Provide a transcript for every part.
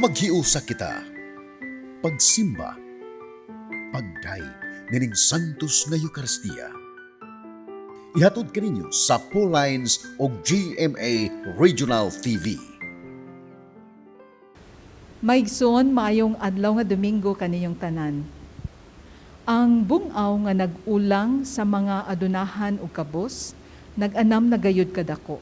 maghiusa kita. Pagsimba, pagday, nining Santos nga Eucharistia. Ihatod kaninyo sa Paul Lines o GMA Regional TV. Maigsoon maayong adlaw nga Domingo kaniyong tanan. Ang bungaw nga nag-ulang sa mga adunahan ug kabos, nag-anam na gayud kadako.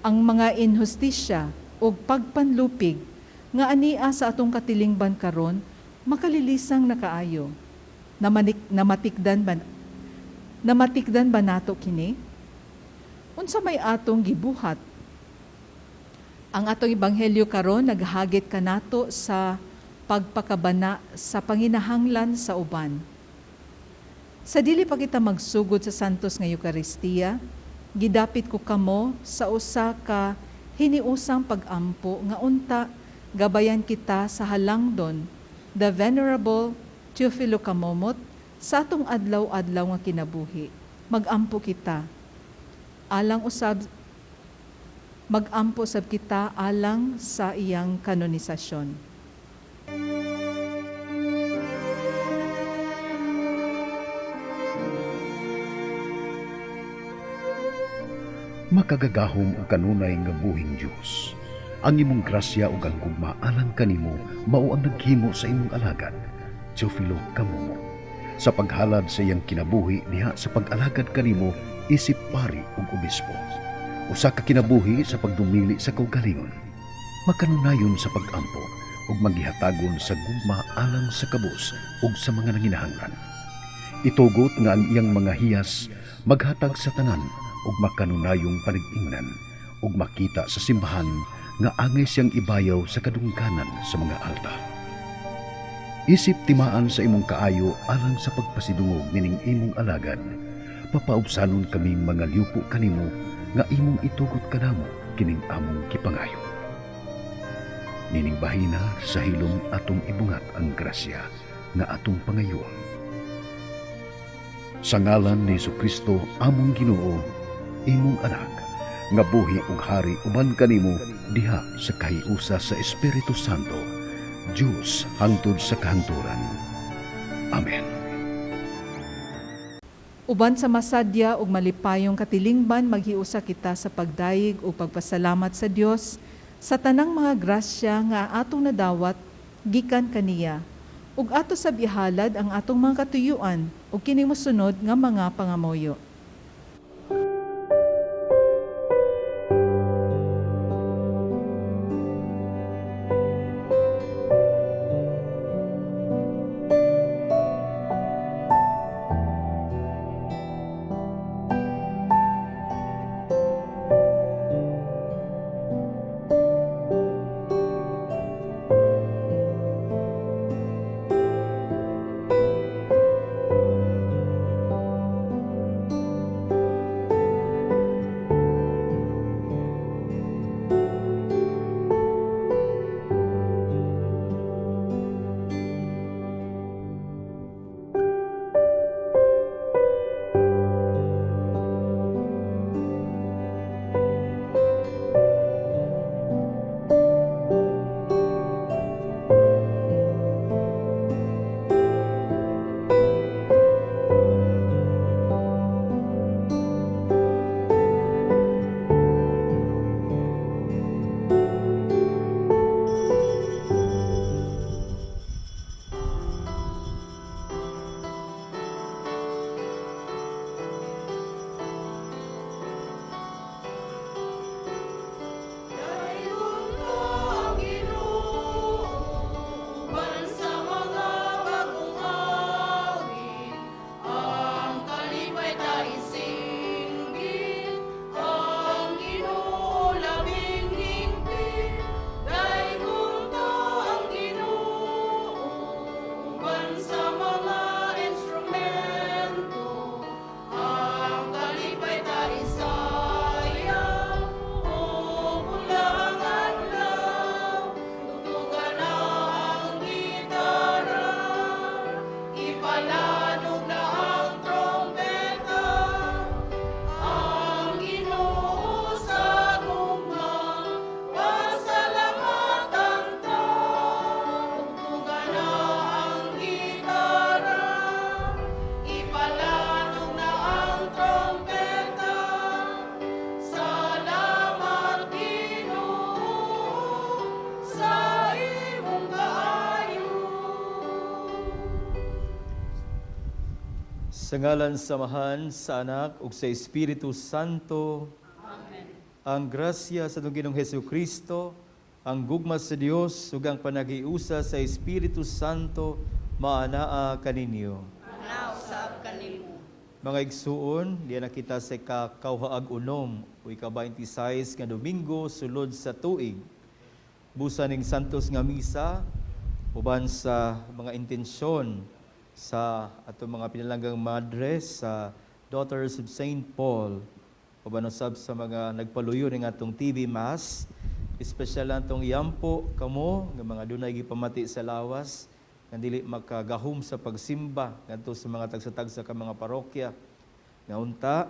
Ang mga inhustisya ug pagpanlupig nga ania sa atong katilingban karon makalilisang nakaayo. Namatikdan ba nato kini? Unsa may atong gibuhat? Ang atong ebanghelyo karon naghagit kanato sa pagpakabana sa panginahanglan sa uban. Sa dili pa kita magsugod sa Santos nga Eucharistia, gidapit ko kamo sa usa ka hiniusang pag-ampo nga unta gabayan kita sa halangdon, the Venerable Teofilo Kamomot, sa atong adlaw-adlaw nga kinabuhi. Mag-ampo kita. Mag-ampo sab kita alang sa iyang kanonisasyon. Makagagahom o kanunay nga buhing Diyos. Ang imong grasya o ang gugma alang kanimo mao ang naghimo sa imong alagad, Teofilo Kamomot. Sa paghalad sa iyang kinabuhi diha sa pag-alagad kanimo isip pari ug obispo. Usa ka kinabuhi sa pagdumili sa kaugalingon. Makanunayon sa pag-ampo ug maghihatagon sa gugma alang sa kabus ug sa mga nanginahanglan. Itugot nga ang iyang mga hiyas maghatag sa tanan ug makanunayong panig-ingnan ug makita sa simbahan nga angay siyang ibayaw sa kadungkanan sa mga altar. Isip timaan sa imong kaayo alang sa pagpasidungog nining imong alagad. Papaubsanon kaming mga liupo kanimo nga imong itugot kanamo kining among kipangayo. Nining bahina sa hilom atong ibungat ang grasya nga atong pangayoon. Sa ngalan ni Jesucristo among Ginoo, imong anak, nga buhi ug hari uban kanimo diha sa kahiusa sa Espiritu Santo, Diyos hangtod sa kahanturan. Amen. Uban sa masadya ug malipayong katilingban, maghiusa kita sa pagdayeg ug pagpasalamat sa Dios sa tanang mga grasya nga atong nadawat gikan kaniya ug ato sa bihalad ang atong mga katuyuan ug kini mosunod nga mga pangamoyo. Sa ngalan samahan sa Anak ug sa Espiritu Santo. Ang grasya sa atong Ginoong Hesukristo, ang gugma sa Dios ug ang panagiusa sa Espiritu Santo maanaa kaninyo. Nausap kanimo. Mga igsuon, diyan na kita sa kakauhaag unom o ika-26 nga Domingo sulod sa tuig. Busa ning santos nga misa uban sa mga intensyon sa atong mga pinalanggang madre sa Daughters of St. Paul uban usab sa mga nagpaluyo ning atong TV Mass, espesyal lang tong yampo kamo nga mga dunay gipamati sa lawas nga dili makagahom sa pagsimba ngadto sa mga tagsa-tagsa ka mga parokya. Nga unta,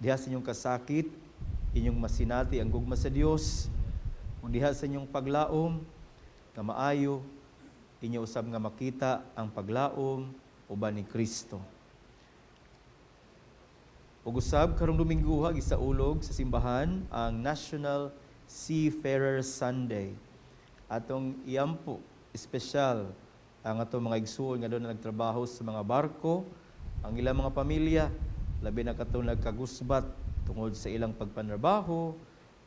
diha sa inyong kasakit, inyong masinati ang gugma sa Dios. Kung diha sa inyong paglaom nga maayo, inyo usab nga makita ang paglaom uban ni Kristo. Ug usab karong Domingo gisaulog sa simbahan ang National Seafarer Sunday. Atong iyampo espesyal ang atong mga igsuon nga doon na nagtrabaho sa mga barko, ang ilang mga pamilya, labi na katong nagkagusbat tungod sa ilang pagpanrabaho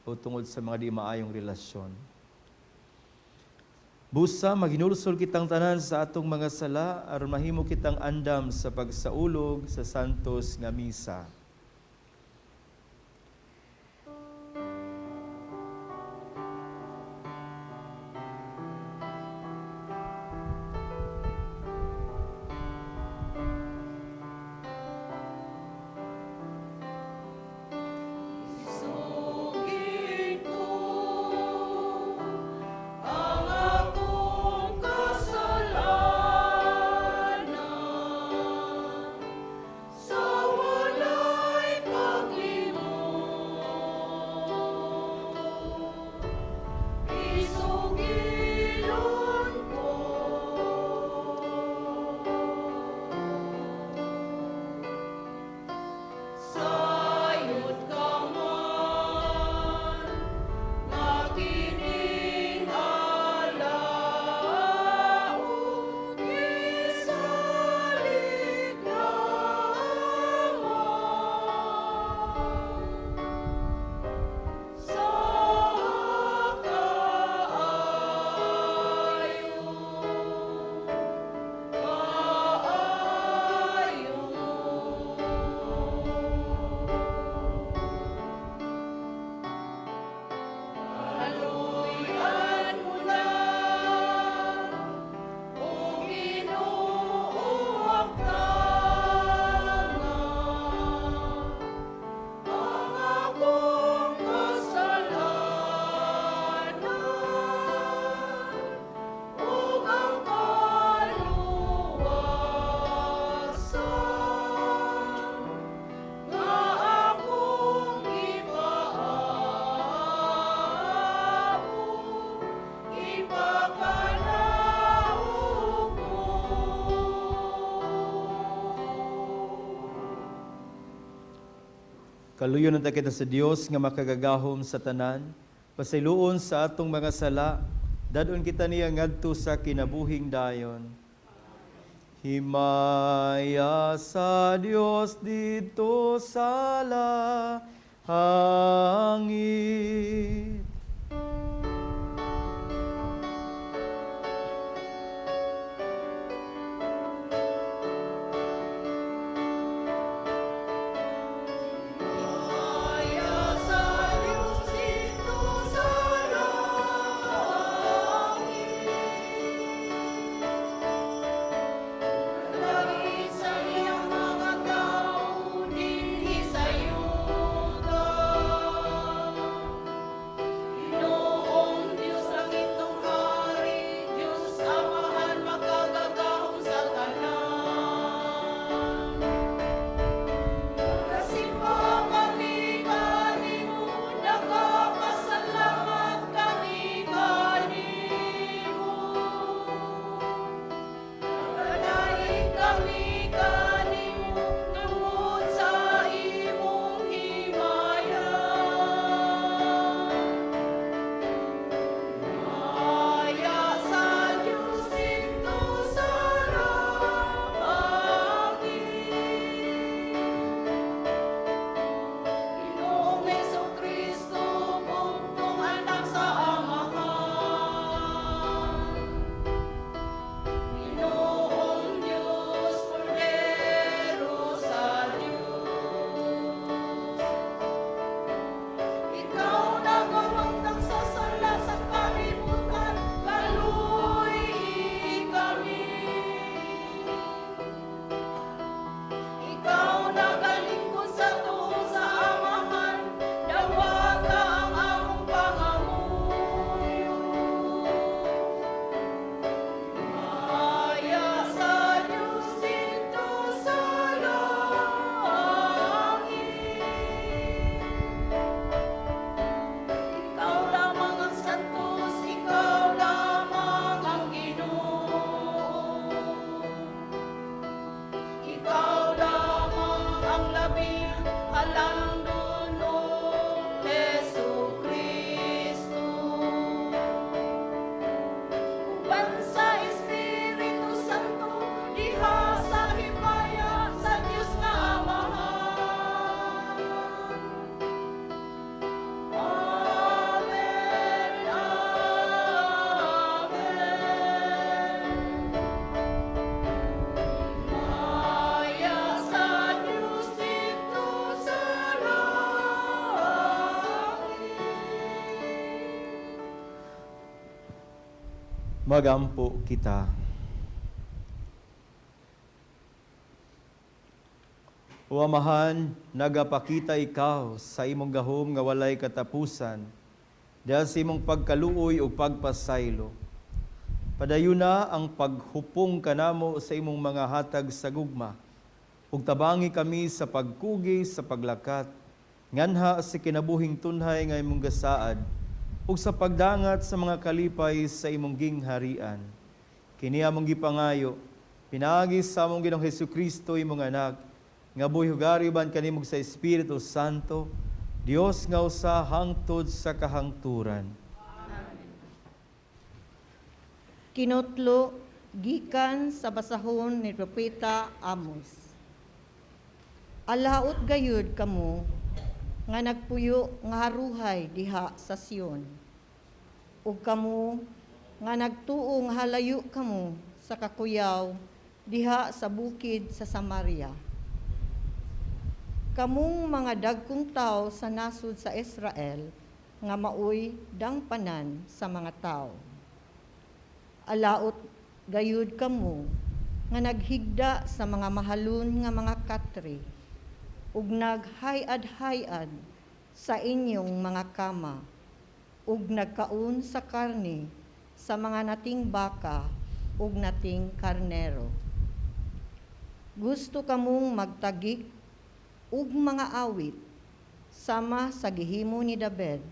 o tungod sa mga di maayong relasyon. Busa, maghinulsol kitang tanan sa atong mga sala aron mahimo kitang andam sa pagsaulog sa santos nga misa. Sugid ko ang akong kasalanan sa walay paglimot. Isugilon ko sayod ka man nga kining alaon gisalig lamang sa haluyan mo na o ginuuwag ang akong kasalanan ug ang kaluwasan nga akong ipakalaog mo. Kaluyon na kita sa Dios nga makagagahom sa tanan, pasiluon sa atong mga sala, dadon kita niya ngadto sa kinabuhing dayon. Himaya sa Dios dito sa langit. Maya sa Diyos dito sa langit, dagit sa iyang mga tao dinhi sa yuta. Magampo kita. O Amahan, nagapakita ikaw sa imong gahom nga walay katapusan, dahil sa imong pagkaluoy o pagpasaylo. Padayuna ang paghupong kanamo sa imong mga hatag sa gugma, ug tabangi kami sa pagkugi sa paglakat, nganha sa kinabuhing tunhay nga imong gasaad, ug sa pagdangat sa mga kalipay sa imong gingharian. Kini among gipangayo, pinaagi sa among Ginoong Hesukristo imong anak, nga buhi hugari ban kanimog sa Espiritu Santo, Dios nga usa hangtod sa kahangturan. Kinutlo gikan sa basahon ni Propeta Amos. Alaot gayud kamo nga nagpuyo nga haruhay diha sa Sion. Ug kamo nga nagtuo nga halayo kamo sa kakuyaw diha sa bukid sa Samaria. Kamong mga dagkong tao sa nasud sa Israel nga maoy dangpanan sa mga tao. Alaot gayud kamo nga naghigda sa mga mahalon nga mga katre ug naghayad-hayad sa inyong mga kama ug nagkaon sa karne sa mga nating baka ug nating karnero. Gusto kamong magtagik ug mga awit sama sa gihimo ni David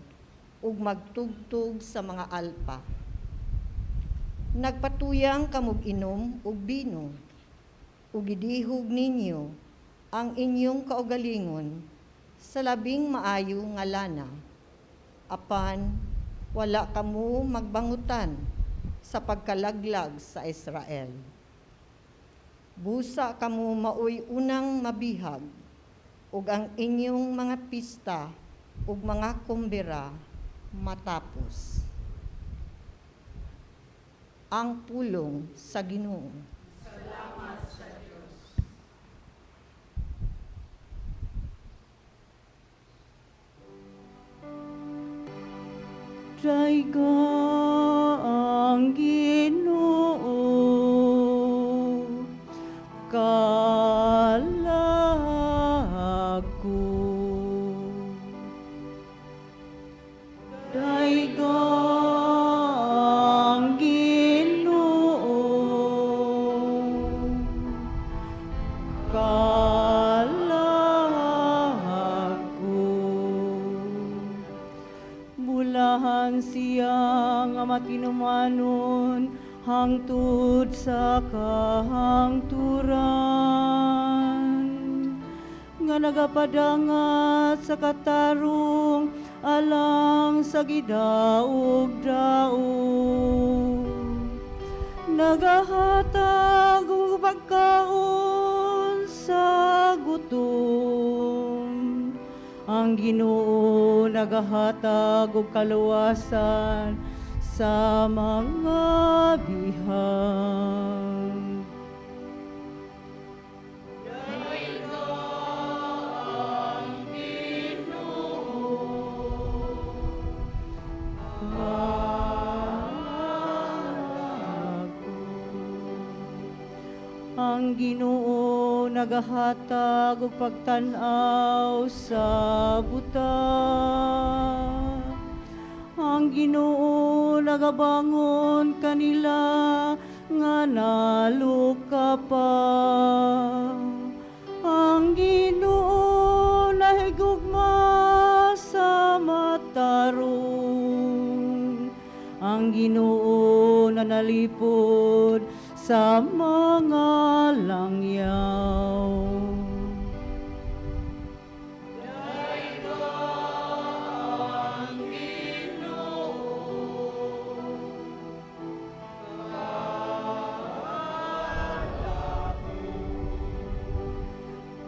ug magtugtog sa mga alpa. Nagpatuyang kamog inom ug bino ug gidihog ninyo ang inyong kaugalingon sa labing maayo nga lana. Apan wala kamo magbangutan sa pagkalaglag sa Israel. Busa kamo maoy unang mabihag ug ang inyong mga pista ug mga kumbira matapos. Ang pulong sa Ginoo. Salamat sa Diyos. Daiga ang Ginoo kalago. Daiga ang Ginoo kalago. Bulahan siya nga matinumanon hangtod sa kahangturan, nga nagapadangat sa katarong alang sa gidaog-daog, nagahatag og pagkaon sa gutom. Ang Ginoo nagahatag og kaluwasan sa mga bihag. Ang Ginoo nagahatag og pagtan-aw sa buta. Ang Ginoo nagabangon kanila nga naluka pa. Ang Ginoo nahigugma sa matarong. Ang Ginoo nanalipod sa mga langyaw.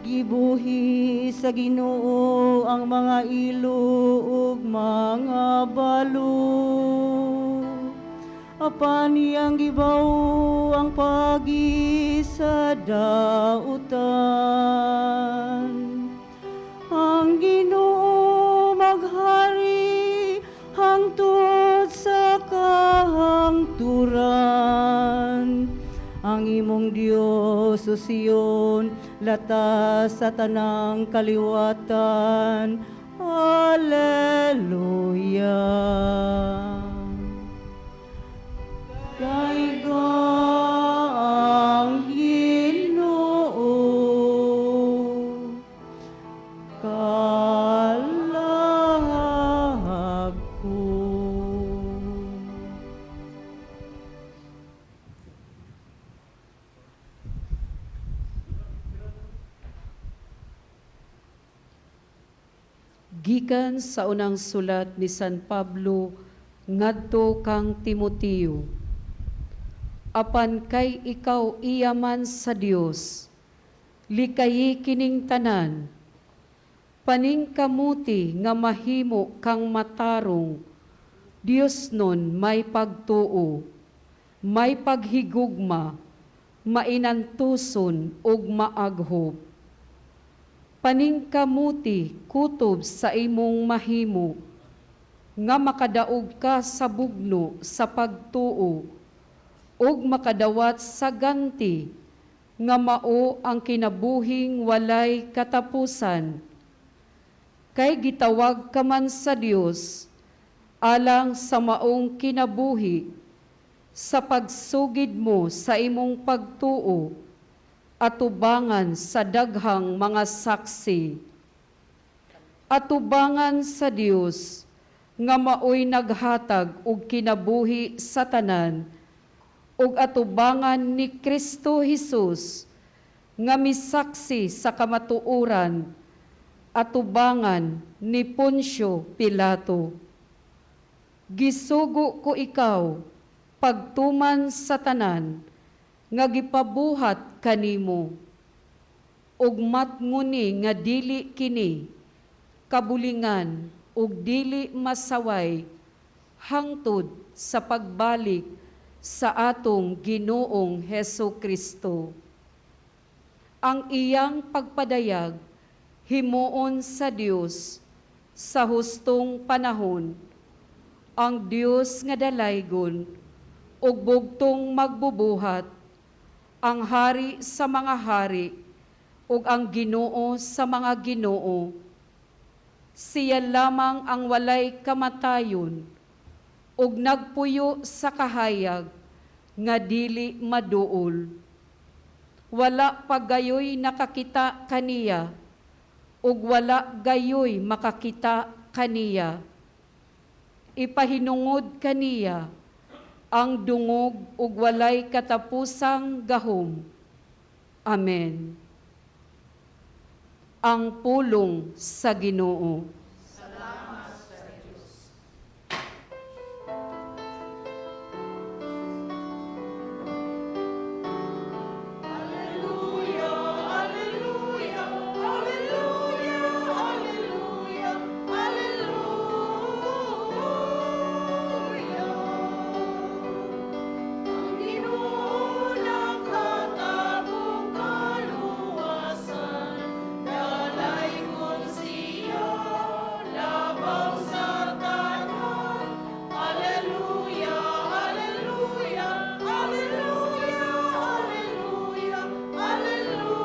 Gibuhi sa Ginoo ang mga ilo ug mga balo. Apan iyang gibaw ang pagi sa dautan. Ang Ginoo maghari hangtod sa kahangturan. ang imong Dios o Siyon, latas sa tanang kaliwatan. Hallelujah. Kaiga ang Ginoo, kalag ko. Gikan sa unang sulat ni San Pablo ngadto kang Timoteo. Apan kay ikaw iyaman sa Dios, likayi kining tanan, paning kamuti nga mahimo kang matarong, Dios nun may pagtuo, may paghigugma, mainantuson ug maaghob. Paning kamuti kutob sa imong mahimo, nga makadaog ka sa bugno sa pagtuo, ug makadawat sa ganti, nga mao ang kinabuhing walay katapusan. Kay gitawag ka man sa Dios, alang sa maong kinabuhi, sa pagsugid mo sa imong pagtuo, atubangan sa daghang mga saksi. Atubangan sa Dios, nga maoy naghatag og kinabuhi sa tanan, ug atubangan ni Kristo Jesus, nga misaksi sa kamatuoran, atubangan ni Poncio Pilato. Gisugo ko ikaw, pagtuman sa tanan, nga gipabuhat kanimo, ug matnguni nga dili kini, kabulingan ug dili masaway, hangtod sa pagbalik sa atong Ginoong Hesu Kristo. Ang iyang pagpadayag himuon sa Dios sa hustong panahon, ang Dios nga dalaygon ug bugtong magbubuhat, ang hari sa mga hari ug ang Ginoo sa mga ginoo. Siya lamang ang walay kamatayon ug nagpuyo sa kahayag nga dili maduol. Wala pagayoy nakakita kaniya ug wala gayoy makakita kaniya. Ipahinungod kaniya ang dungog ug walay katapusang gahom. Amen. Ang pulong sa Ginoo. Alleluia, alleluia, alleluia, alleluia, alleluia. Ang Ginoo nakatabong kaluwasan, dalaygon siya labang sa tanan. Alleluia, alleluia, alleluia, alleluia, alleluia.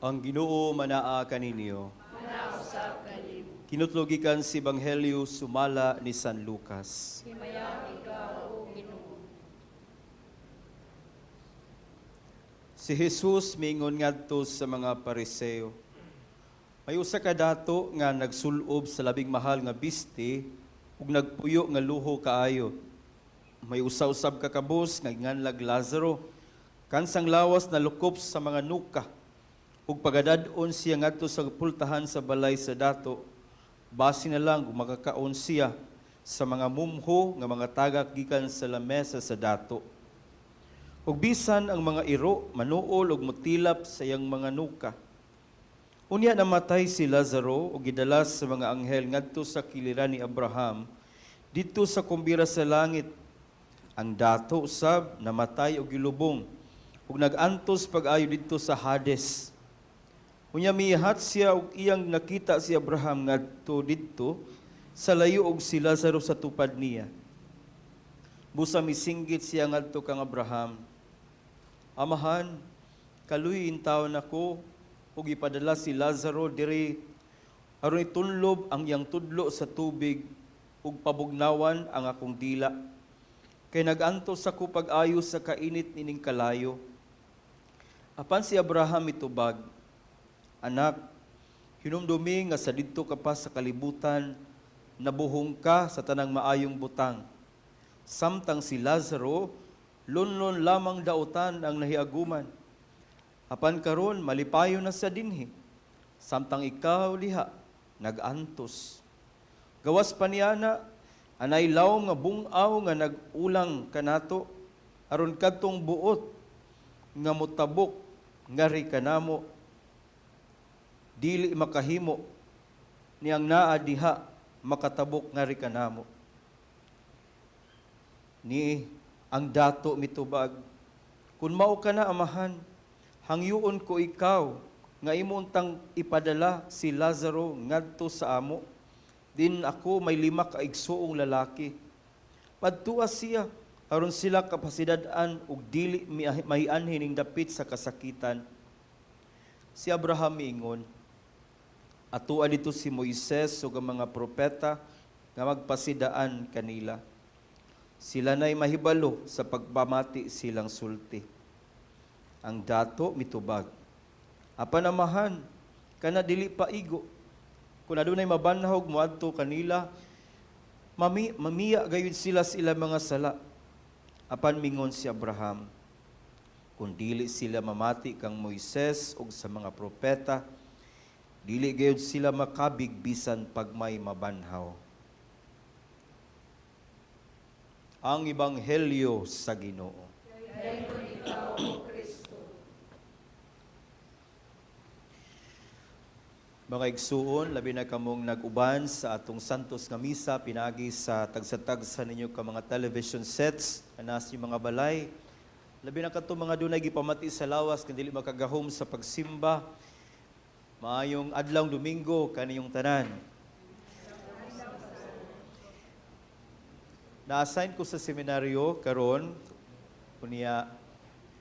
Ang Ginoo manaa kaninyo. Kinutlogikan si Ebanghelyo sumala ni San Lucas. Si Jesus miingon ngadto sa mga Pariseo, may usa ka dato nga nagsulob sa labing mahal nga biste ug nagpuyo nga luho kaayo. May usa-usab ka kabos nga nganlag Lazaro, kansang lawas na lukop sa mga nuka. Ug pagadad-on siya ngadto sa pultahan sa balay sa dato, basi na lang kung makakaon siya sa mga mumho nga mga tagak gikan sa lamesa sa dato. Ug bisan ang mga iro manuol ug mutilap sa iyang mga nuka. Unya namatay si Lazaro ug gidalas sa mga anghel ngadto sa kiliran ni Abraham didto sa kumbira sa langit. Ang dato usab namatay ug gilubong ug nagantos pag-ayo didto sa Hades. Unya mihat siya ug iyang nakita si Abraham ngadto didto sa layo og si Lazaro sa tupad niya. Busa misinggit siya ngadto kang Abraham, Amahan, kaluy in taon ako ug ipadala si Lazaro diri aron itunlob ang iyang tudlo sa tubig ug pabugnawan ang akong dila. Kay nagantos ako pag-ayo sa kainit nining kalayo. Apan si Abraham itubag, Anak, hinumdumi nga sa didto ka pa sa kalibutan, nabuhong ka sa tanang maayong butang. Samtang si Lazaro, lunlon lamang dautan ang nahiaguman. Apan karon malipayo na sa dinhi. Samtang ikaw liha, nagantos. Gawas pa niya na, anay law nga bungaw nga nag-ulang kanato, aron kadtong buot nga mutabok ngari kanamo, dili makahimo niyang naa diha makatabok ngari kanamo. Ni ang dato mitubag, kun mao ka na Amahan, hangyoon ko ikaw nga imuntang ipadala si Lazaro ngadto sa amo. Din ako may 5 ka igsuong lalaki. Padtua siya aron sila kapasidad-an ug dili mahianhin ning dapit sa kasakitan. Si Abraham miingon, atua dito si Moises ug ang mga propeta nga magpasidaan kanila. Sila na'y mahibalo sa pagpamati silang sulti. Ang dato mitubag, Apan Amahan, kana dili paigo. Kung adunay mabanhog moadto kanila, mamiya gayud sila sa ilang mga sala. Apan mingon si Abraham, kung dili sila mamati kang Moises ug sa mga propeta, dili gayud sila makabig bisan pag may mabanhaw. Ang Ebanghelyo sa Ginoo. Mga igsuon, labi na kamong nag-uban sa atong santos nga misa, pinagi sa tagsatag sa ninyo ka mga television sets, anas yung mga balay. Labi na kato mga dunay gipamati sa lawas, kung dili makagahom sa pagsimba. Maayong adlawng Domingo, kaniyong tanan. Na-assign ko sa seminaryo karon kunya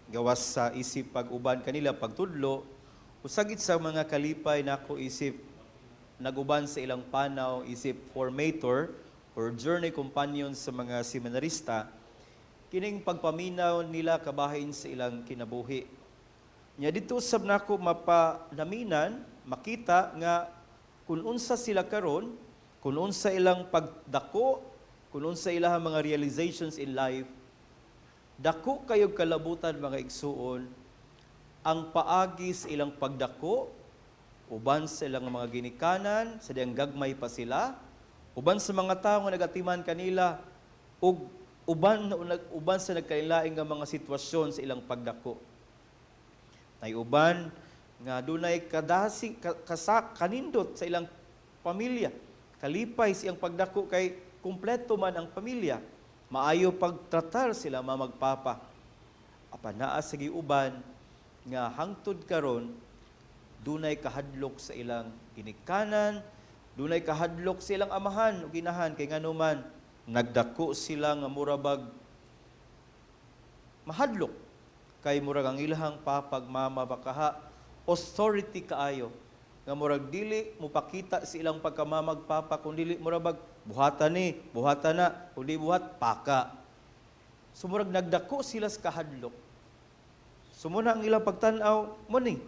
gawas sa isip pag-uban kanila pagtudlo. Usagit sa mga kalipay nako isip naguban sa ilang panaw, isip formator or journey companion sa mga seminarista, kining pagpaminaw nila kabahin sa ilang kinabuhi. Nya dito sab nako mapanaminan, makita nga kung unsa sila karon, kung unsa ilang pagdako, kung unsa ilang mga realizations in life, dako kayog kalabutan mga igsuon, ang paagi sa ilang pagdako, uban sa ilang mga ginikanan, sa diyang gagmay pa sila, uban sa mga tao nga nagatiman kanila, ug uban sa nagkailaing nga mga sitwasyon sa ilang pagdako. Nay uban nga dunay kadasi kanindot sa ilang pamilya, kalipay sa iyang pagdako kay kumpleto man ang pamilya, maayo pagtratar sila mamagpapa. Apan naa sa giuban nga hangtod karon dunay kahadlok sa ilang ginikanan, dunay kahadlok sa ilang amahan o ginahan kay nganuman nagdako sila nga murabag mahadlok kay murag ang ilahang papag mama bakaha authority kaayo nga murag dili mupakita sa ilang pagkamamagpapa kun dili murabag buhatan ni buhatan na kundi buhat paka. So murag nagdako sila sa kahadlok. Sumuna ang ilang pagtanaw mo ni.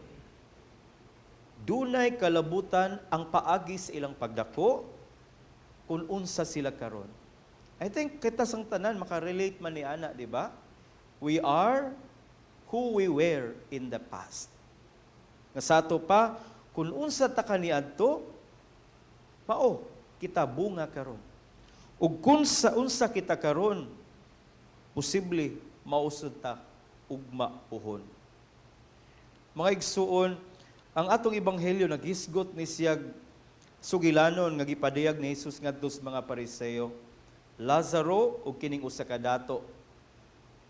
Dunay kalabutan ang paagi sa ilang pagdako kung unsa sila karon. I think kita sang tanan makarelate man ni ana, di ba? We are who we were in the past. Nga sato pa kung unsa ta kaniadto, mao kita bunga karon. Ug kung sa unsa kita karon, posible mausod ta ugma uhon. Mga igsuon, ang atong ebanghelyo naghisgot ni siyag sugilanon nga gipadayag ni Hesus ngadto sa mga Pariseo. Lazaro ug kining usa ka dato.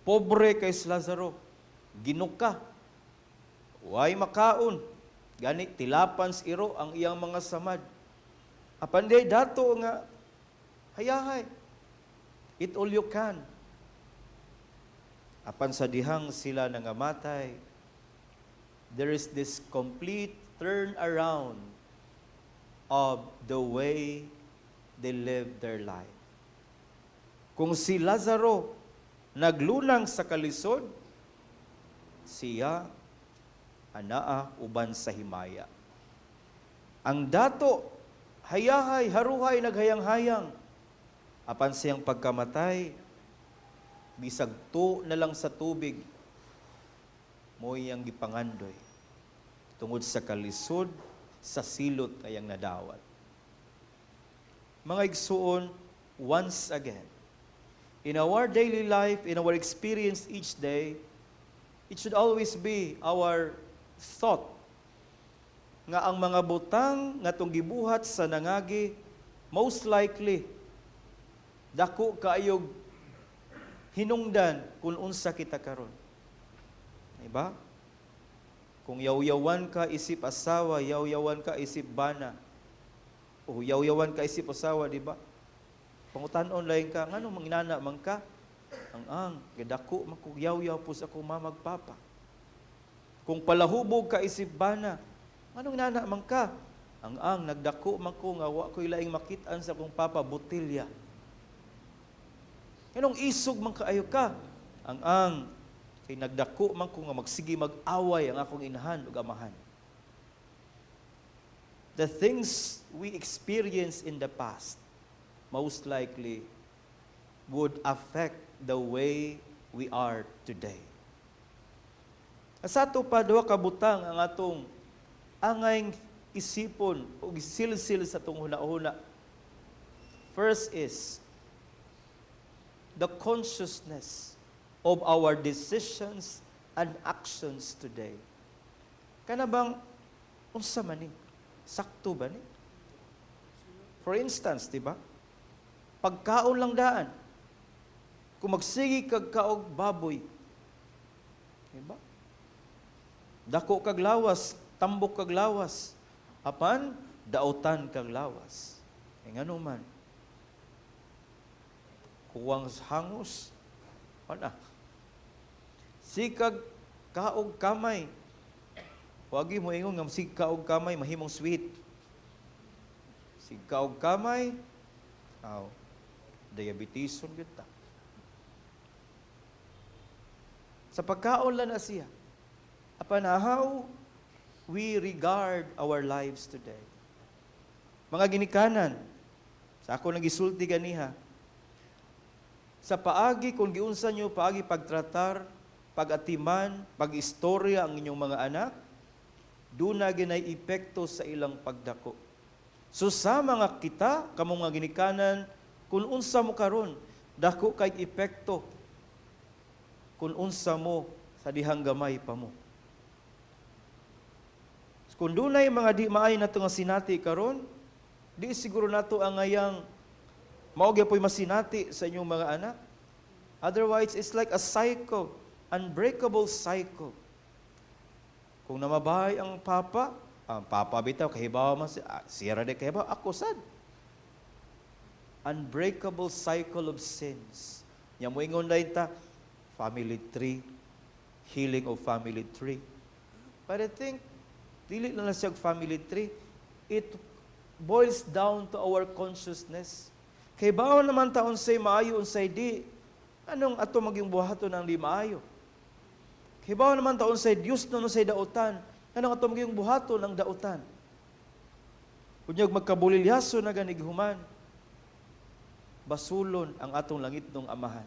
Pobre kay si Lazaro, ginuka. Way makaon. Gani tilapan sa iro ang iyang mga samad. Apan day dato nga Hayahay. Eat all you can. Apan sa dihang sila nangamatay, there is this complete turn around of the way they live their life. Kung si Lazaro naglunang sa kalisod, siya anaa uban sa himaya. Ang dato, hayahay, haruhay, naghayang-hayang. Apan siyang pagkamatay, bisag to na lang sa tubig, mo'y ang gipangandoy. Tungod sa kalisod, sa silot kayang nadawat. Mga igsuon, once again, in our daily life, in our experience each day, it should always be our thought nga ang mga butang nga tong gibuhat sa nangagi, most likely, dako kaayog hinungdan kung unsa kita karon. Diba? Kung yaw-yawan ka isip asawa, yaw-yawan ka isip bana, o yaw-yawan ka isip asawa, di ba? Pangutan-on lain ka, ngano manginana man ka? Ang gadako magkugyaw-yaw po sa akong mamagpapa. Kung palahubog ka isip bana, ngano nginana man ka? Ang nagdako man ko nga wa ko'y laing makitaan sa akong papa botilya. Anong isog man kaayo ka? Ang kay nagdako man ko nga magsige mag-away ang akong inahan ug amahan. The things we experience in the past most likely would affect the way we are today. Sa ato pa duha ka butang ang atong angay isipon o gisilsil sa atong hunahuna. First is the consciousness of our decisions and actions today. Kana bang unsa man ni? Sakto ba ni? For instance, di ba? Pagkaon lang daan. Kung magsigi kag kaog baboy. Di ba? Dako kag lawas, tambok kag lawas. Apan daotan kag lawas. Ngano man? Kuwang hangos. Ana. Sikag kaog kamay. Wagi mo ingon nga sig kaog kamay mahimong sweet. Sig kaog kamay, diabeteson gyud ta. Sa pagkaon lang na siya. Apan how we regard our lives today. Mga ginikanan, sa ako nagisulti ganiha, sa paagi, kung giunsa nyo paagi pagtratar, pag-atiman, pag-istorya ang inyong mga anak, doon na ginay epekto sa ilang pagdako. So sa mga kita, kamong mga ginikanan, kung unsa mo karon, dako kay epekto, kung unsa mo sa dihang gamay pa mo. Kung dunay mga di maay nato nga sinati karon, di siguro nato ang ngayang mao gyapon masinati sa inyong mga anak. Otherwise, it's like a cycle, unbreakable cycle. Kung namabahay ang papa bitaw kahibaw man siya ra de kahibaw ako sad. Unbreakable cycle of sins. Nya moingon dayon ta family tree, healing of family tree. But I think dili lang siya family tree. It boils down to our consciousness. Kay baon naman ta unsay maayo unsay di. Anong ato maging buhaton ng di maayo? Kay baon naman ta unsay Dios no unsay dautan. Anong ato maging buhaton ng dautan? Unyag magkabulilyaso na ganig human. Basulon ang atong langit ng amahan.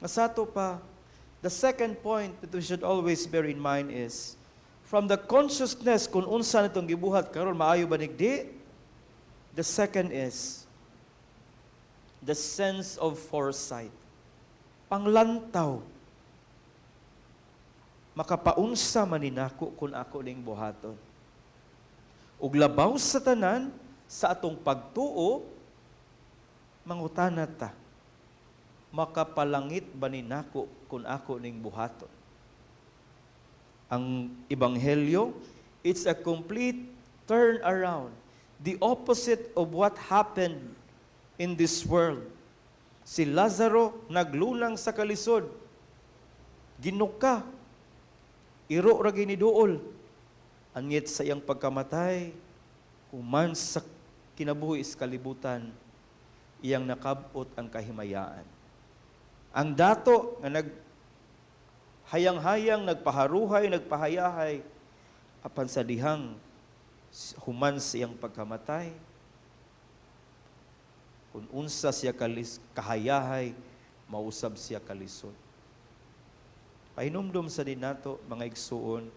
Masato pa, the second point that we should always bear in mind is, from the consciousness kung unsa nitong gibuhat karon maayo ba nigdi, the second is the sense of foresight. Panglantaw. Makapaunsa man ninako kung ako ning buhaton. Ug labaw sa tanan sa atong pagtuo, mangutana ta, makapalangit ba ninako kung ako ning buhaton? Ang Ebanghelyo, it's a complete turn around. the opposite of what happened in this world. Si Lazaro naglulang sa kalisod. Ginuka. Iro ra giniduol. Anyet sa iyang pagkamatay, human sa kinabuhi is kalibutan, iyang nakabot ang kahimayaan. Ang dato nga hayang-hayang, nagpaharuhay, nagpahayahay, apan sa dihang human sa iyang pagkamatay, kung unsa siya kahayahay, mausab siya kalisod. Pahinumdum sa din nato, mga igsuon,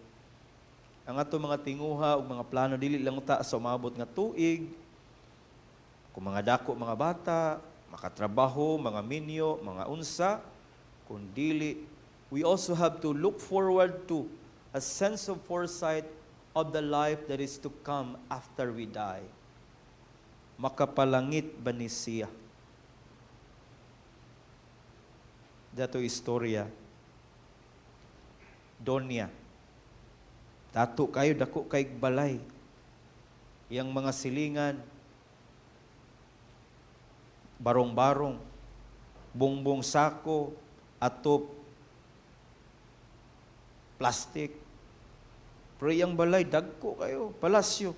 ang ato mga tinguha o mga plano, dili lang ta sa umabot nga tuig, kung mga dako, mga bata, makatrabaho, mga minyo, mga unsa, kung dili, we also have to look forward to a sense of foresight of the life that is to come after we die. Makapalangit ba ni siya? Dato istorya. Donya. Dato kayo, dako kay balay. Iyang mga silingan, barong-barong, bongbong sako, atop, plastic. Pero iyang balay, dagko kayo, palasyo.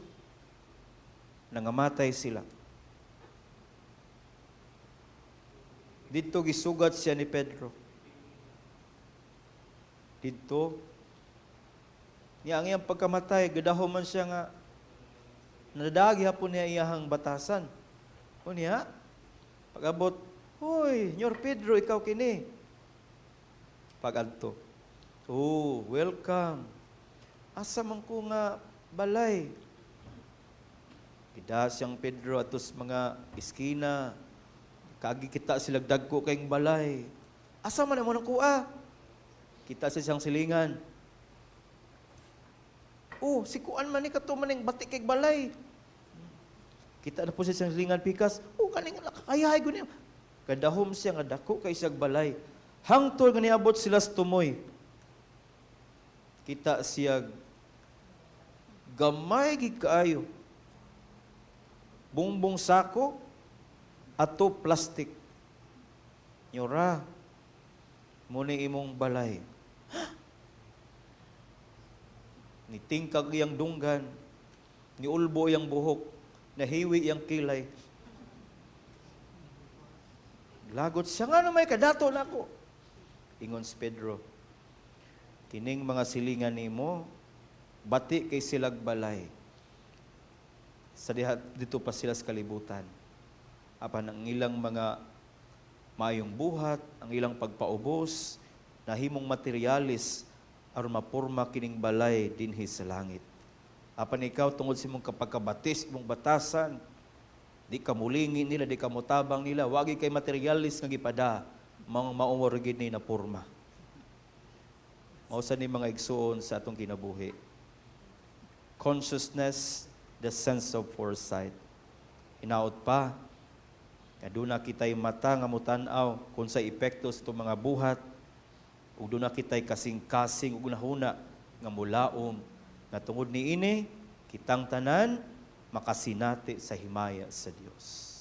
Nangamatay sila. Dito gisugat siya ni Pedro. Dito, niya ang iyang pagkamatay, gadaho man siya nga, nadagi hapon niya iyahang batasan. O niya, pag-abot, hoy, Nyor Pedro, ikaw kini. Pag-adto, oh, welcome. Asa man ko nga balay. Pida siyang Pedro atos mga iskina, kagi kita sila dagko kayong balay. Asa man naman ang kuha? Kita sa siyang silingan. Oh, si kuan man ni katuman ng batik kay balay. Kita na po sa siyang silingan pikas. Oh, kaning kakayahay ko niya. Kadahom siya nga dako kay siyang balay. Hangtod nga niabot sila sa tumoy. Kita siya gamay gid kaayo. Bongbong sako ato plastic. Nyora, muna imong balay. Nitingkag iyang dunggan, niulbo iyang buhok, nahiwi iyang kilay. Lagot siya nga may kadato na ako. Ingon si Pedro, kining mga silingan nimo, bati kay silag balay. Sa dito pa sila sa kalibutan. Apan ang ilang mga mayong buhat, ang ilang pagpaubos, nahimong materialis, aron mapurma kining balay dinhi sa langit. Apan ikaw tungod sa imong kapagkabatis, imong batasan, di ka mulingi nila, di ka mutabang nila, wagi kay materialis nga gipada, maumor gid ni na purma. Mausa ni mga igsuon sa atong kinabuhi. Consciousness, the sense of foresight. Hinaot pa, aduna kitay mata nga mutan-aw kung sa epekto sa itong mga buhat, ug doon na kita'y kasing-kasing ug nahuna nga mulaom nga tungod niini kitang tanan makasinati sa himaya sa Dios.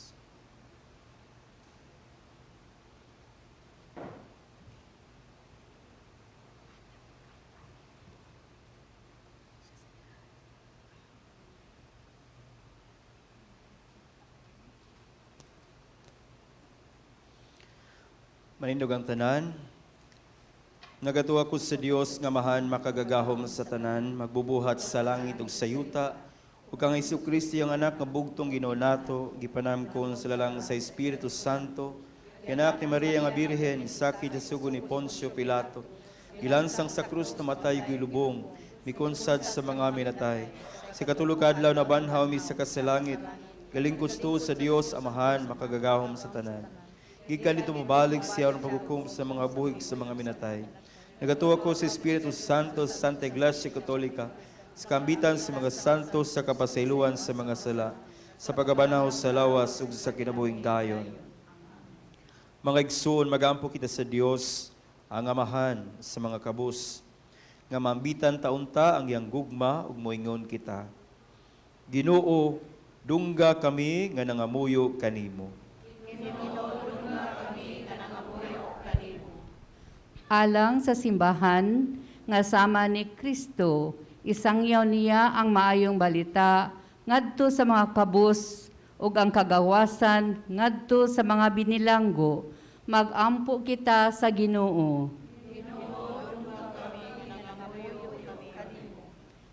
Manindog ang tanan. Nagatuwa ko sa Dios nga mahan makagagahom sa tanan, magbubuhat sa langit ug sa yuta, ug kang Jesu-Kristo ang anak nga bugtong Ginoo nato, gipanamkon sa lalang sa Espiritu Santo, anak ni Maria nga Birhen, sakit sa sugo ni Poncio Pilato, gilansang sa krus namatay gilubong, mikonsad sa mga minatay. Sa katulog adlaw na banhaw mi sa kasalangit, galingkod sa Dios amahan makagagahom sa tanan. Gikan dito mabalik siya ang paghukom sa mga buhig sa mga minatay. Nagatuwa ko sa Espiritu Santo, sa Santa Iglesia Katolika, sa kambitan sa mga santos, sa kapasayloan sa mga sala, sa pagabanaw sa lawas ug sa kinabuhing dayon. Mga igsoon, magampo kita sa Dios, ang amahan sa mga kabus, nga mambitan taunta ang iyang gugma ug moingon kita. Ginoo, Dungga kami nga nangamuyo kanimo. Alang sa simbahan nga sama ni Kristo, isangyaw niya ang maayong balita ngadto sa mga kabus ug ang kagawasan ngadto sa mga binilanggo. Magampo kita sa Ginoo.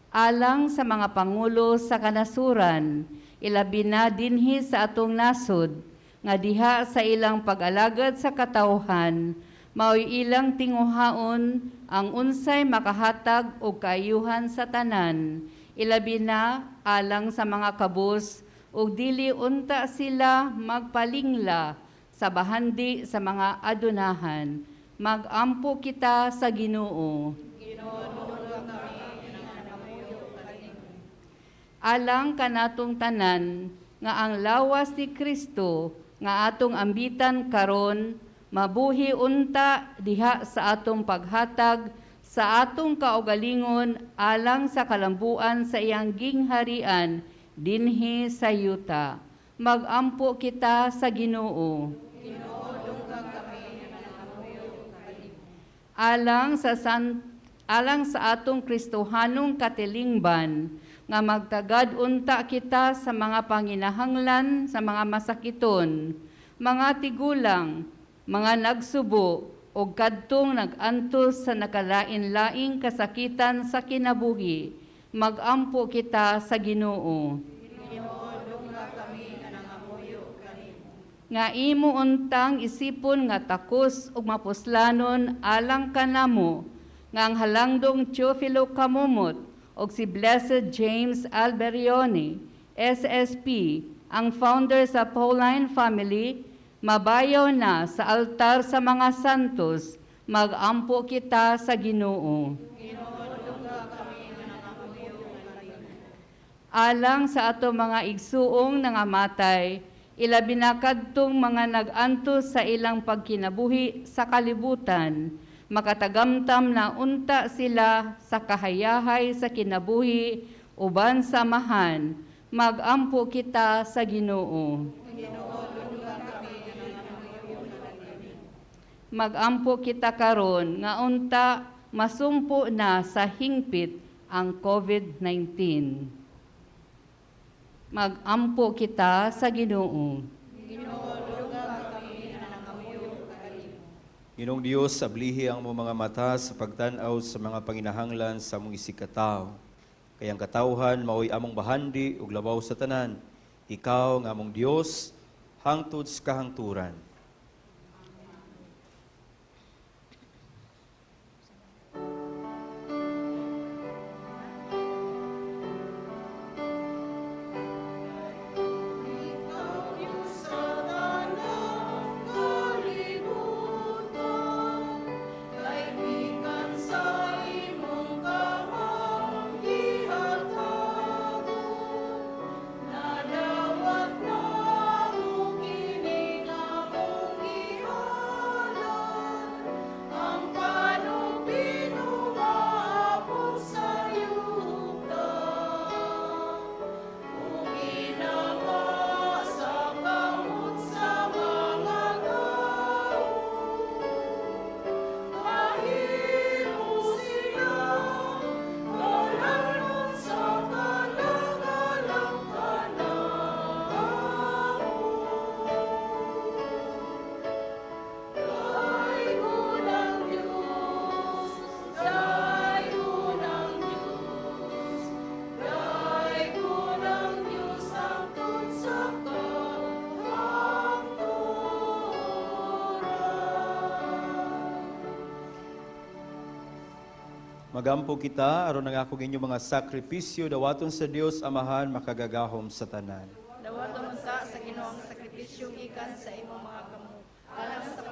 Alang sa mga pangulo sa kanasuran, ilabi na dinhi sa atong nasod, nga diha sa ilang pag-alagad sa katawhan, mao'y ilang tinguhaon ang unsay makahatag o kaayuhan sa tanan, ilabi na alang sa mga kabus, ug dili unta sila magpalingla sa bahandi sa mga adunahan. Magampo kita sa Ginoo. Alang kanatong tanan nga ang lawas ni Kristo nga atong ambitan karon mabuhi unta diha sa atong paghatag sa atong kaugalingon alang sa kalambuan sa iyang gingharian dinhi sa yuta. Magampo kita sa Ginoo. Alang sa atong Kristohanong katilingban nga magtagad unta kita sa mga panginahanglan sa mga masakiton, mga tigulang, mga nagsubo o kadtong nag-antos sa nakalain-laing kasakitan sa kinabuhi. Magampo kita sa Ginoo. Nga imo untang isipon nga takos ug mapuslanon alang kanamo, nga ang halangdong Teofilo Kamumot o si Blessed James Alberione, SSP, ang founder sa Pauline Family, mabayaw na sa altar sa mga santos, magampo kita sa Ginoo. Alang sa ato mga igsuong nangamatay, ilabi na kadtong mga nag-antos sa ilang pagkinabuhi sa kalibutan, makatagamtam na unta sila sa kahayahay sa kinabuhi uban samahan, magampo kita sa Ginoo. Magampo kita karon nga unta masumpo na sa hingpit ang COVID-19. Magampo kita sa Ginoo. Ginoong Dios, ablihi ang mong mga mata sa pagtanaw sa mga panginahanglan sa mong isikataw. Kayang katawhan, mao'y among bahandi ug labaw sa tanan. Ikaw nga among Dios, hangtod sa kahangturan. Magampo kita, aron ang ako inyong mga sakripisyo, dawaton sa Dios Amahan, makagagahom sa tanan. Dawaton unta sa Ginoong sakripisyong ikan sa imong mga kamot. Alang sa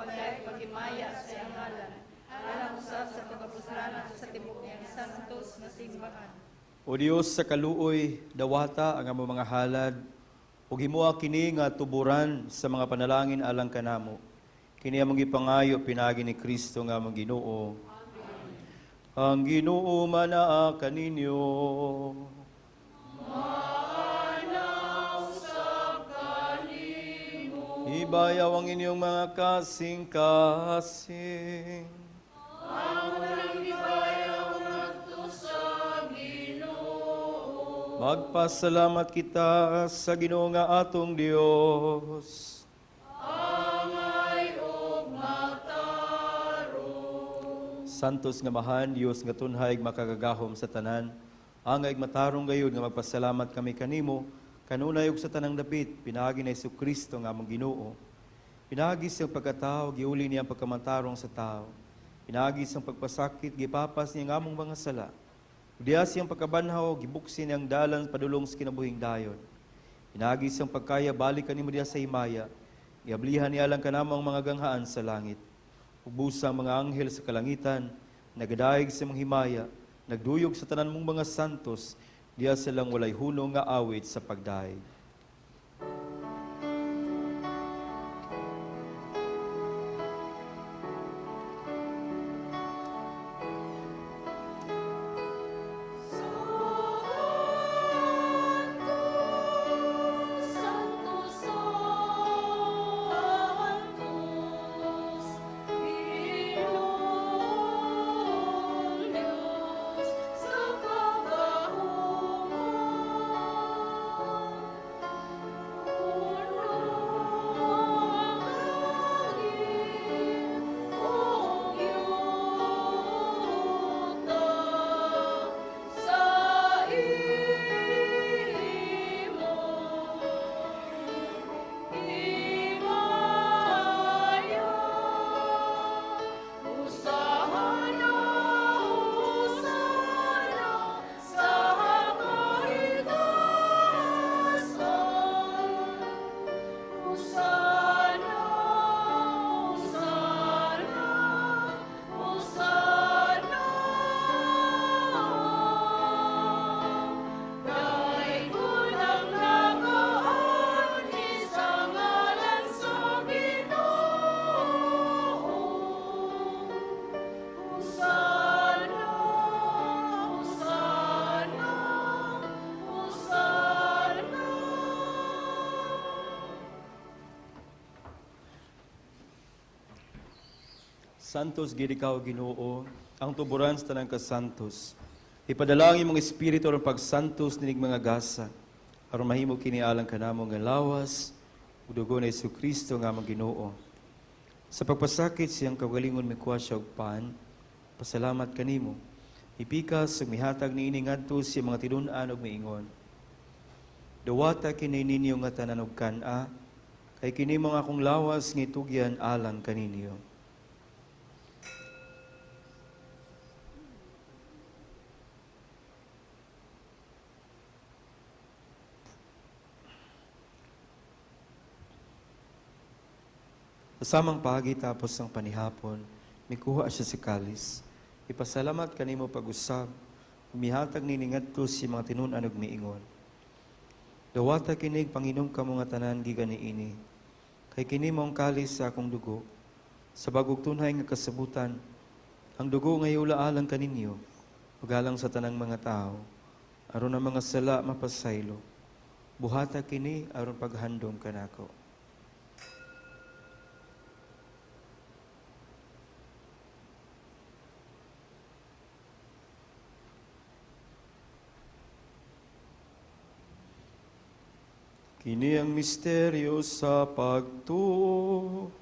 paghimaya sa iyang ngalan. Alang usab sa pagkapuslanan sa tibuok niyang santos na simbahan. O Dios sa kaluoy, dawata ang among mga halad, ug himuha kini nga tuburan sa mga panalangin alang kanamo. Kini among gipangayo pinagi ni Kristo nga among Ginoo. Ang Ginoo manaa kaninyo. Manaw Ibayaw ang inyong mga kasing-kasing. Magpasalamat kita sa Ginoo nga atong Dios. Santos nga mahan, Dios nga tunhay makagagahom sa tanan. Angay matarong gayud nga magpasalamat kami kanimo, kanunay ug sa tanang dapit, pinagi na Jesucristo nga among Ginoo. Pinagi siyang pagkatao, giuli niya ang pagkamantarong sa tao. Pinagi siyang pagpasakit, gipapas niya ang among mga sala. Diya siyang pagkabanhaw, gibuksi niyang dalan padulong sa kinabuhing dayon. Pinagi siyang pagkaya, balik kanimo diya sa himaya. Giablihan niya lang kanamang mga ganghaan sa langit. Ubusang mga anghel sa kalangitan, nagadaig sa mga himaya, nagduyog sa tanan mong mga santos, diya silang walay hunong nga awit sa pagdaig. Santos gid ikaw Ginoo, ang tuburan sa tanang kasantos. Ipadalangin mong espiritu aron pagsantos ninig mga gasa, aron mahimo kini alang kanamo nga lawas ug dugo ni Jesucristo nga among Ginoo. Sa pagpasakit siyang kagalingon mikuha siya og pan, pasalamat kanimo. Ipikas ug mihatag niini ngadto sa mga tinun-an ug miingon. Dawata kini ninyo nga tanan og kan-a, kay kini mga akong lawas nga itugyan alang kaninyo. Kasamang pagi tapos ng panihapon, mikuha siya si kalis. Ipasalamat kanimo pag-usab, umihatag niningadto si mga tinun-an ug miingon. Dawata kinig Panginom ka mga tanan gikan niini. Kay kini mong kalis sa akong dugo, sa bagog tunhay nga kasabutan, ang dugo nga iulaalang kaninyo, ugalang sa tanang mga tao, aron ang mga sala mapasaylo. Buhata kini aron paghandom kanako. Kini ang misteryo sa pagtuo.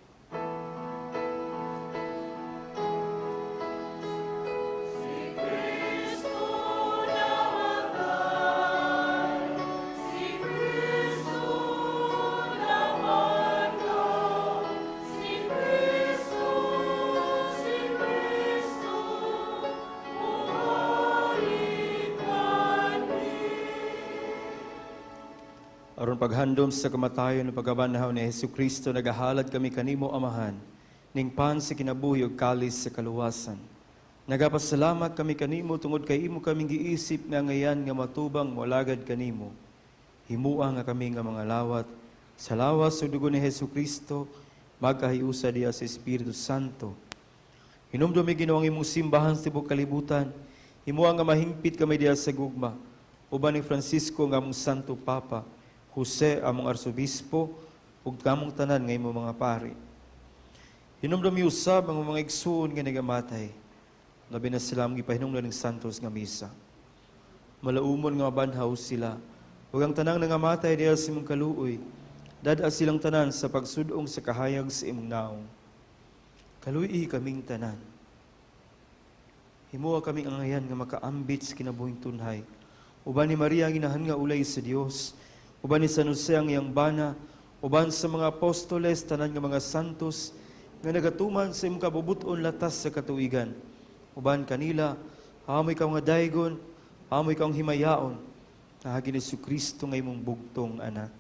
Aron paghandom sa kamatayon ng pagkabanhaw ni Jesucristo, nagahalad kami kanimo, Amahan, ning pan sa kinabuhi ug kalis sa kaluwasan. Nagapasalamat kami kanimo tungod kay imo kaming giisip nga ngayan nga matubang moalagad kanimo. Himua nga kami nga mga lawat, sa lawas ug dugo ni Jesucristo, magkahiusa diya sa Espiritu Santo. Hinumdumi Ginoo ang imong simbahan sa tibuok kalibutan, himua nga mahingpit kami diya sa gugma, uban ni Francisco nga among Santo Papa, Jose among Arsobispo, ug kamong tanan nga imo mga pari. Hinumdum usab ang mga igsoon nga nagamatay. Labi na sila ang ipahinungdan ng santos nga misa. Malaumon nga banhaw sila. Ug ang tanang nangamatay diha sa imong kaluoy, dada silang tanan sa pagsudong sa kahayag sa imong naong. Kaluoy kaming tanan. Himuha kaming angayan nga makaambit sa kinabuhing tunhay. Uban ni Maria ang inahan nga ulay sa Dios, uban ni San Jose ang iyang bana, uban sa mga apostoles, tanan nga mga santos, nga nagatuman sa imong kabubuton latas sa katuigan. Uban kanila, amoy ka nga daygon, amoy kang himayaon, nahagi ni Jesucristo nga imong bugtong anak.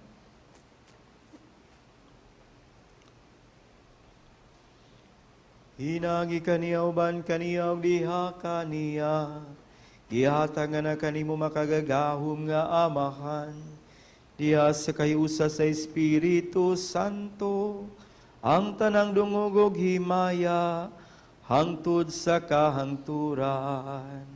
Hinagi kaniya uban kaniya ug diha kaniya. Gihatag nga na kanimo makagagahom nga amahan. Diha sa kayusa sa Espiritu Santo, ang tanang dungog ug himaya hangtod sa kahangturan.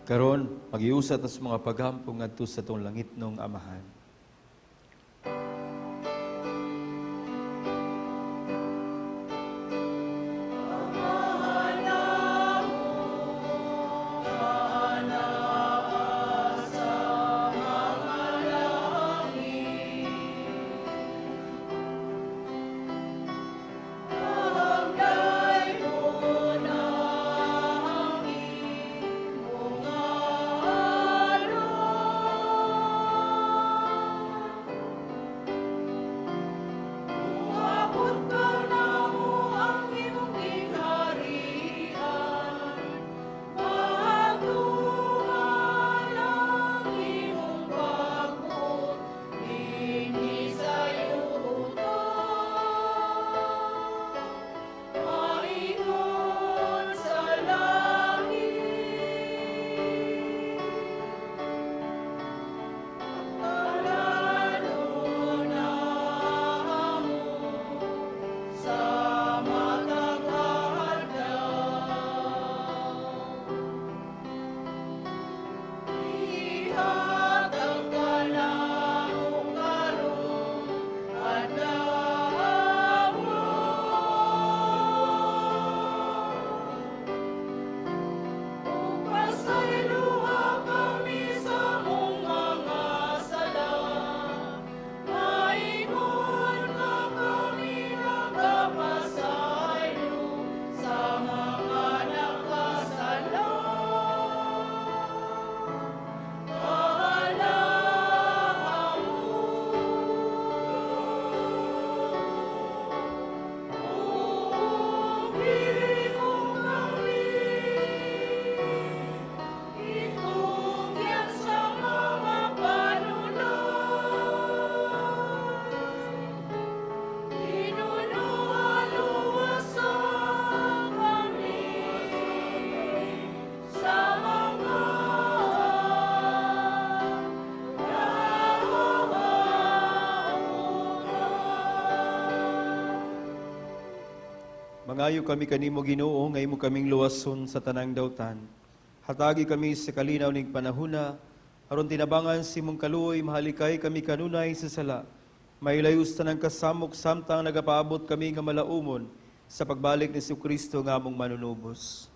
Karon, magiusat na sa mga paghampong ngadto sa tong langit nung amahan. Mangayo kami kanimo Ginoo nga imo kaming luwason sa tanang dawtan. Hatagi kami sa kalinaw ning panahona aron tinabangan si mong kaluoy mahalikay kami kanunay sa sala. Mailayus tanang kasamok samtang nagapaabot kami nga malaumon sa pagbalik ni Jesucristo nga among manunubos.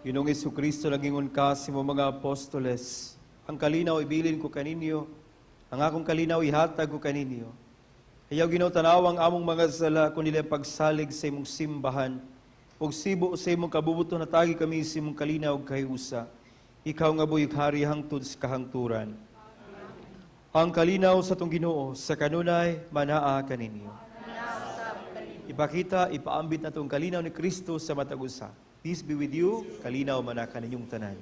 Ginoong Jesucristo, nagingon ka sa mga apostoles, ang kalinaw ibilin ko kaninyo, Ang akong kalinaw ihatag ko kaninyo. Ayaw Ginoo tanawang among mga sala kun dili pagsalig sa imong simbahan. Ug sibo sa imong kabubuton natagi kami sa imong kalinaw kay usa. Ikaw nga buyog hari hangtod sa kahangturan. Ang kalinaw sa tong Ginoo sa kanunay manaa kaninyo. Ipakita, ipaambit na tong kalinaw ni Kristo sa matag usa. Peace be with you, kalinaw manaa kaninyong tanan.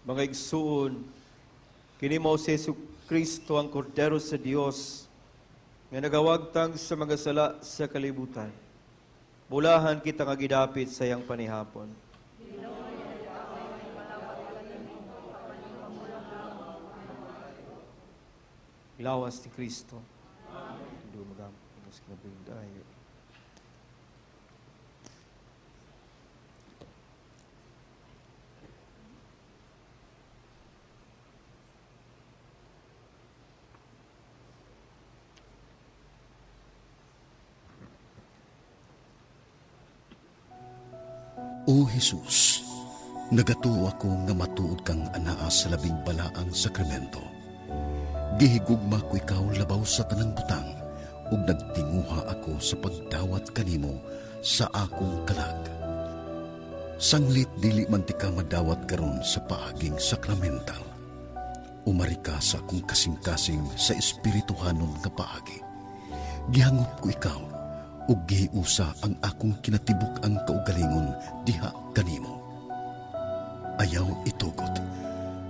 Mga igsuon, kini mao si Kristo ang kordero sa Dios nga nagawagtang sa mga sala sa kalibutan. Bulahan kita nga gidapit sa iyang panihapon. Ilawas ni Kristo. Amen. O Jesus, nagatuo ako nga matuod kang anaa sa labing balaang sakramento. Gihigugma ko ikaw labaw sa tanang butang, ug nagtinguha ako sa pagdawat kanimo sa akong kalag. Sanglit dili man ti ka madawat karon sa paaging sakramental. Umari ka sa akong kasing-kasing sa espirituhanon nga paagi. Gihangop ko ikaw, ug gihiusa ang akong kinatibuk ang kaugalingon diha kanimo. Ayaw itugot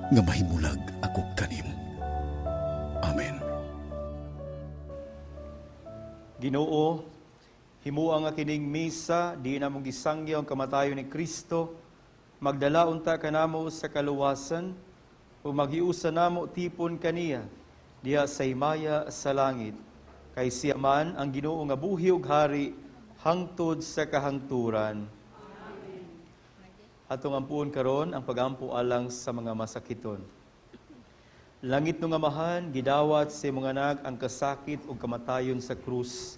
nga mahimulag ako kanimo. Amen. Ginoo, himuang nga kining misa, di na mong gisangyaw ang kamatayon ni Kristo, magdala unta kanamo sa kaluwasan, o maghiusa namo tipon kaniya, diha sa himaya sa langit, kay siya man ang Ginoo nga buhi ug hari, hangtod sa kahangturan. Atong ampuon karon ang pagampo alang sa mga masakiton. Langit no nga mahan, gidawat sa mga anak ang kasakit ug kamatayon sa krus.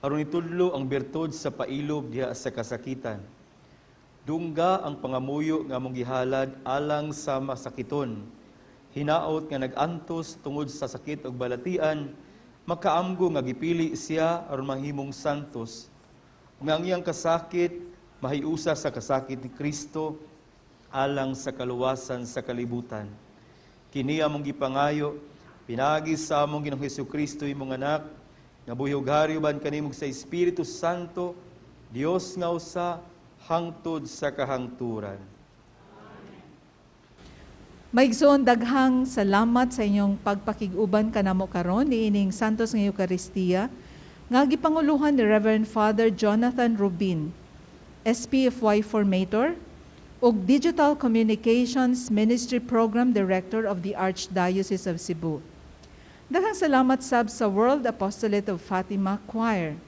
Aron itudlo ang bertod sa pailob diha sa kasakitan. Dungga ang pangamuyo nga mong gihalad alang sa masakiton. Hinaot nga nagantos tungod sa sakit ug balatian, makaamgo nga gipili siya aron mahimong santos. Nga ang iyang kasakit mahiusa sa kasakit ni Kristo alang sa kaluwasan sa kalibutan. Kini among gipangayo, pinagi sa among Ginoong Hesukristo imong anak, nga buhig hari uban kanimong sa Espiritu Santo, Dios nga usa, hangtod sa kahangturan. Maigsoon daghang salamat sa inyong pagpakiguban kanamo karon niining Santos nga Eucharistia nga gipanguluhan ni Reverend Father Jonathan Rubin, SPFY Formator ug Digital Communications Ministry Program Director of the Archdiocese of Cebu. Daghang salamat sab sa World Apostolate of Fatima Choir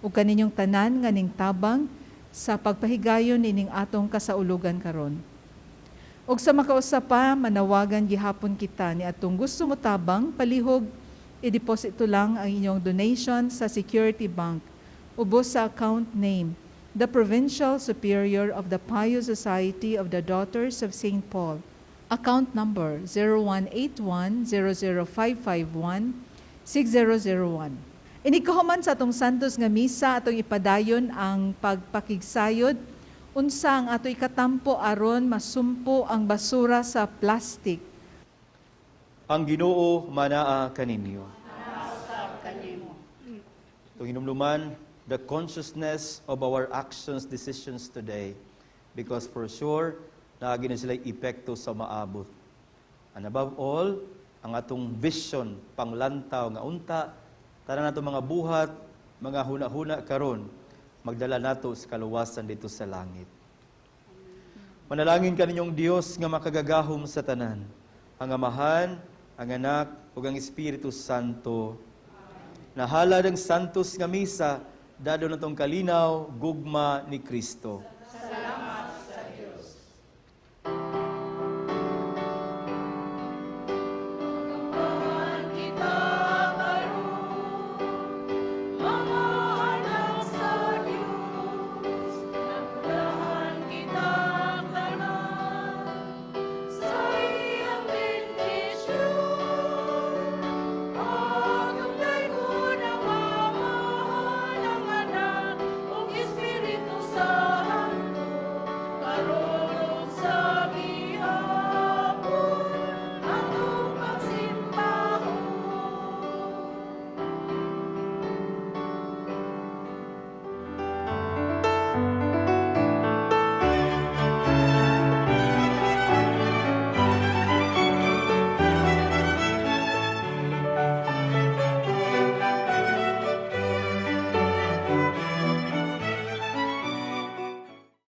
ug kaninyong tanan nga ning tabang sa pagpahigayon nining atong kasaulugan karon. Og sa makausa pa, manawagan gihapon kita ni atong gusto mo tabang, palihog, i-deposito lang ang inyong donation sa Security Bank, ubos sa account name the Provincial Superior of the Pious Society of the Daughters of St. Paul, account number 0181-00551-6001. Inikahuman sa atong santos nga misa atong ipadayon ang pagpakigsayod unsa ang ato'y katampo aron masumpo ang basura sa plastic. Ang Ginoo manaa kaninyo. Itong hinumluman, the consciousness of our actions, decisions today, because for sure, naagi na sila epekto sa maabot. And above all, ang atong vision, panglantaw nga unta, tanan nato mga buhat, mga huna-huna karon, magdala nato sa kaluwasan dito sa langit. Manalangin kaninyong Dios nga makagagahom sa tanan, ang Amahan, ang Anak, ug ang Espiritu Santo. Nahalad ang santos nga misa, dado na tong kalinaw, gugma ni Kristo.